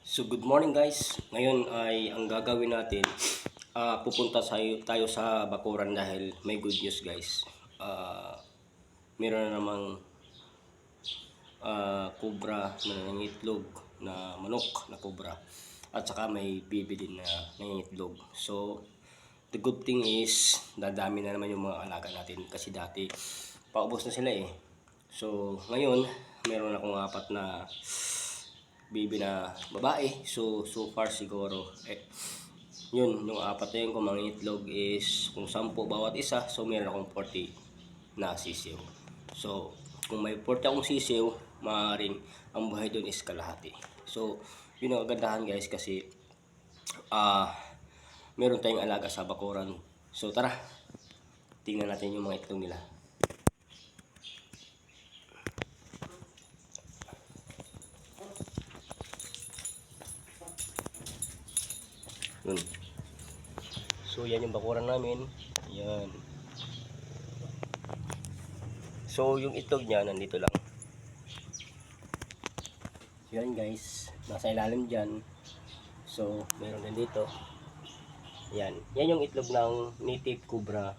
So good morning guys. Ngayon ay ang gagawin natin, pupunta tayo sa bakuran dahil may good news guys. Meron na namang kubra na nangingitlog na manok na kubra. At saka may bibi din na nangingitlog. So the good thing is dadami na naman yung mga alaga natin kasi dati paubos na sila eh. So ngayon meron akong apat na baby na babae. So far siguro yun, yung apat na yun kung mga itlog is kung 10 bawat isa, so meron akong 40 na sisiw. So kung may 40 akong sisiw, maaaring ang buhay doon is kalahati. So yun ang kagandahan guys kasi meron tayong alaga sa bakuran. So tara, tingnan natin yung mga itlog nila. Yun. So yan yung bakuran namin. Yan. So yung itlog niya nandito lang. Yan guys, nasa ilalim dyan. So meron din dito. Yan. Yan yung itlog ng native cobra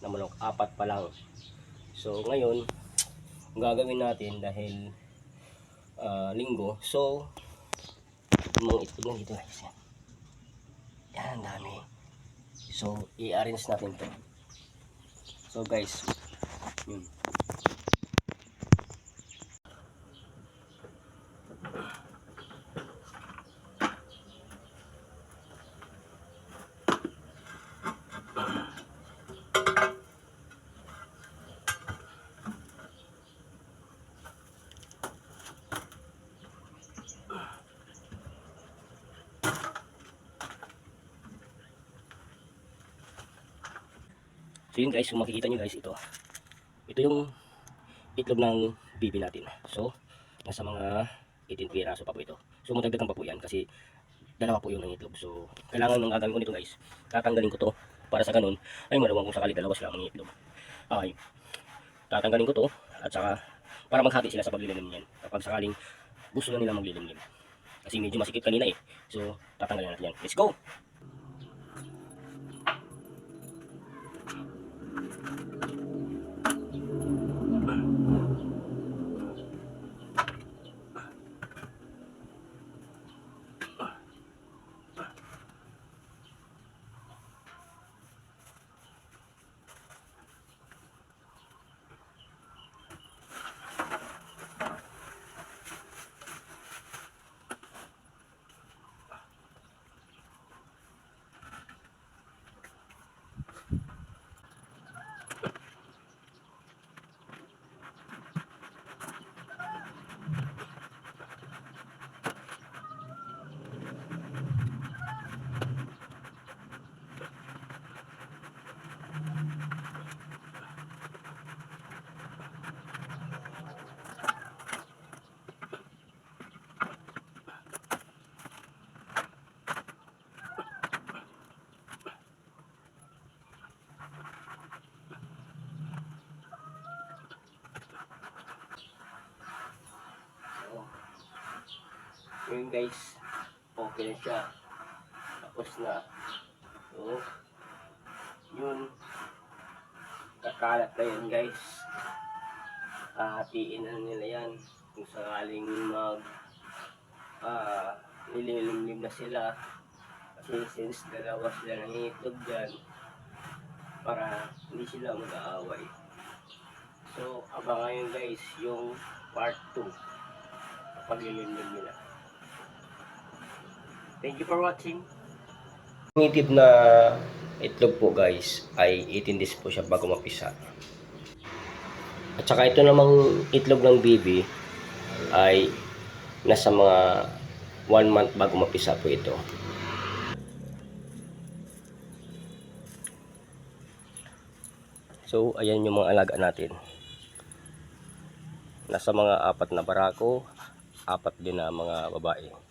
na manok. 4 pa lang. So ngayon, ang gagawin natin dahil linggo. So yung mga itlog nandito guys. Yan, dami. So, i-arrange natin to. So guys, yun. So yun guys, kung makikita nyo guys, ito yung itlog ng bibi natin. So nasa mga 18 piraso pa po ito. So matagdagan pa po yan kasi dalawa po yung ng itlog. So kailangan nung gagawin ko nito guys, tatanggalin ko to para sa ganun ay maluwang kung sakali dalawa sila ng itlog. Okay, tatanggalin ko to at saka para maghati sila sa paglilimlim niyan kapag sakaling gusto na nila maglilimlim kasi medyo masikip kanina eh. So tatanggalin natin yan. Let's go! Yun guys, okay na siya. Tapos na. So, yun. Kakalat na yun guys. Hatiin na nila yan. Kung sakaling nililimlim na sila. Kasi since dalawa sila nangitlog dyan, para hindi sila mag-aaway. So, abangan yun guys, yung part 2. Kapag lilimlim nila. Thank you for watching. Native na itlog po guys ay 18 days po siya bago mapisa. At saka ito namang itlog ng bibi ay nasa mga 1 month bago mapisa po ito. So ayan yung mga alaga natin. Nasa mga 4 na barako, 4 din na mga babae.